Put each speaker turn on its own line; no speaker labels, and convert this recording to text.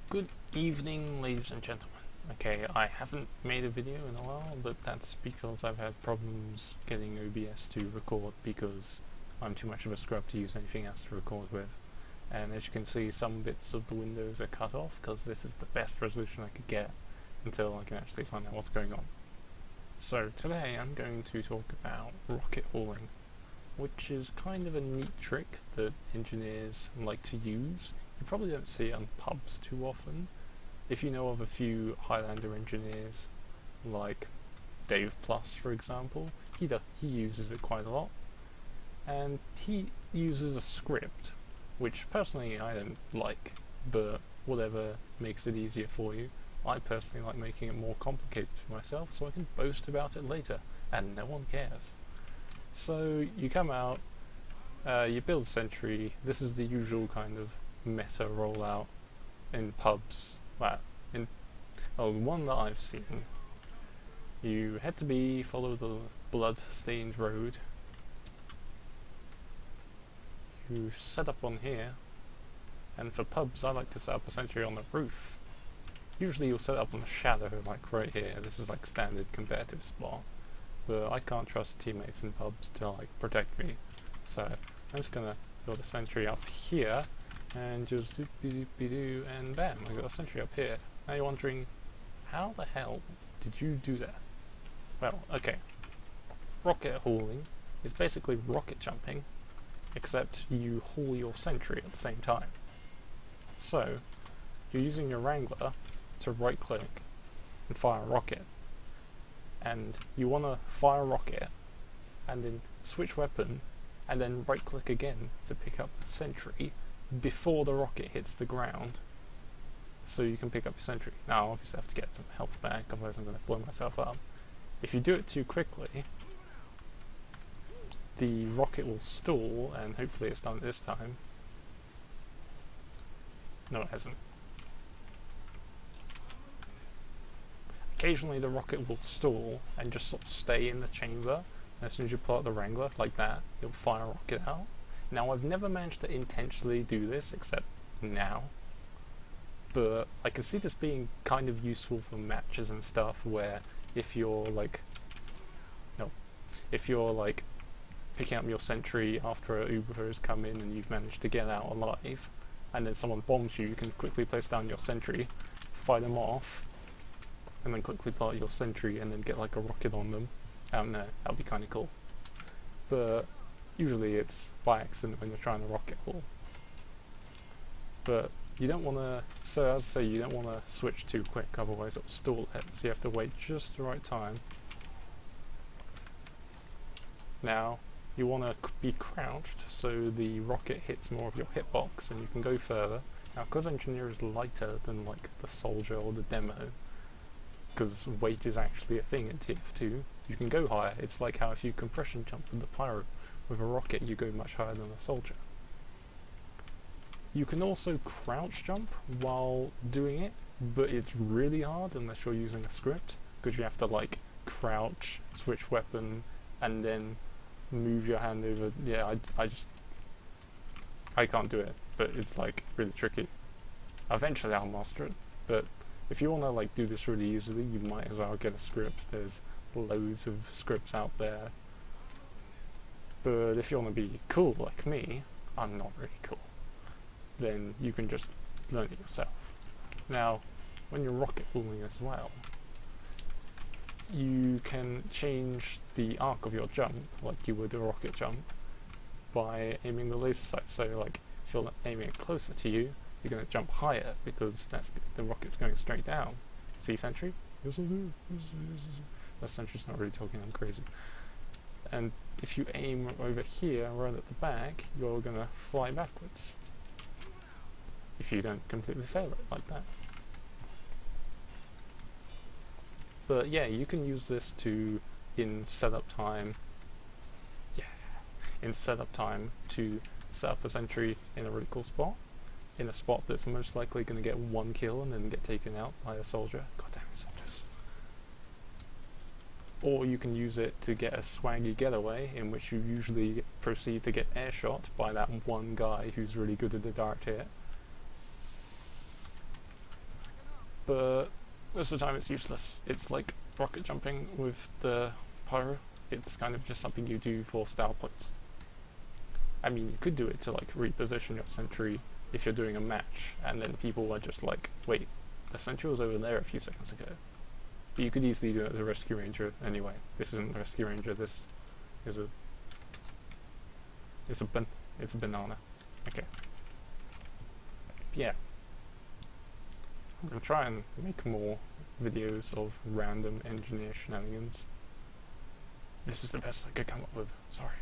Good evening, ladies and gentlemen. Okay, I haven't made a video in a while, but that's because I've had problems getting OBS to record because I'm too much of a scrub to use anything else to record with. And as you can see, some bits of the windows are cut off because this is the best resolution I could get until I can actually find out what's going on. So today I'm going to talk about rocket hauling, which is kind of a neat trick that engineers like to use. You probably don't see it on pubs too often. If you know of a few Highlander engineers, like Dave Plus for example, he uses it quite a lot. And he uses a script, which personally I don't like, but whatever makes it easier for you. I personally like making it more complicated for myself so I can boast about it later, and no one cares. So you come out, you build a sentry. This is the usual kind of meta rollout in pubs. Well, one that I've seen. You head to B, follow the blood-stained road. You set up on here, and for pubs I like to set up a sentry on the roof. Usually you'll set up on the shadow, like right here. This is like standard competitive spot. But I can't trust teammates in pubs to like protect me, so I'm just gonna build a sentry up here and just doop-de-doop-de-doo, and bam, I got a sentry up here. Now you're wondering, how the hell did you do that? Well, okay, rocket hauling is basically rocket jumping, except you haul your sentry at the same time. So you're using your Wrangler to right click and fire a rocket. And you want to fire a rocket and then switch weapon and then right click again to pick up the sentry before the rocket hits the ground, so you can pick up your sentry. Now obviously I have to get some health back, otherwise I'm going to blow myself up. If you do it too quickly, the rocket will stall, and hopefully it's done this time. No, it hasn't. Occasionally the rocket will stall and just sort of stay in the chamber, and as soon as you pull out the Wrangler, like that, you'll fire a rocket out. Now I've never managed to intentionally do this, except now, but I can see this being kind of useful for matches and stuff, where if you're like picking up your sentry after an Uber has come in and you've managed to get out alive, and then someone bombs you, you can quickly place down your sentry, fight them off, and then quickly pull out your sentry and then get like a rocket on them. I don't know, that would be kind of cool. But usually it's by accident when you're trying to rocket haul. But you don't want to, so as I say, you don't want to switch too quick, otherwise it'll stall it, so you have to wait just the right time. Now you want to be crouched so the rocket hits more of your hitbox and you can go further. Now because Engineer is lighter than like the Soldier or the Demo, because weight is actually a thing in TF2, you can go higher. It's like how if you compression jump with the Pyro, with a rocket you go much higher than a Soldier. You can also crouch jump while doing it, but it's really hard unless you're using a script, because you have to like crouch, switch weapon, and then move your hand over. Yeah, I can't do it, but it's like really tricky. Eventually I'll master it, but if you want to like do this really easily, you might as well get a script. There's loads of scripts out there. But if you want to be cool like me, I'm not really cool, then you can just learn it yourself. Now, when you're rocket hauling as well, you can change the arc of your jump like you would a rocket jump by aiming the laser sight. So like if you're aiming it closer to you, you're going to jump higher because the rocket's going straight down. See sentry? Yes I do. That sentry's not really talking, I'm crazy. And if you aim over here, right at the back, you're going to fly backwards, if you don't completely fail it like that. But yeah, you can use this in setup time to set up a sentry in a really cool spot, in a spot that's most likely going to get one kill and then get taken out by a soldier. Goddamn soldiers. Or you can use it to get a swaggy getaway, in which you usually proceed to get airshot by that one guy who's really good at the direct hit. but most of the time it's useless. It's like rocket jumping with the pyro. It's kind of just something you do for style points. I mean, you could do it to like reposition your sentry if you're doing a match, and then people are just like, wait, the sentry was over there a few seconds ago. But you could easily do it as a rescue ranger anyway. This isn't a rescue ranger, this is a it's a banana. Okay. Yeah. I'm gonna try and make more videos of random engineer shenanigans. This is the best I could come up with, sorry.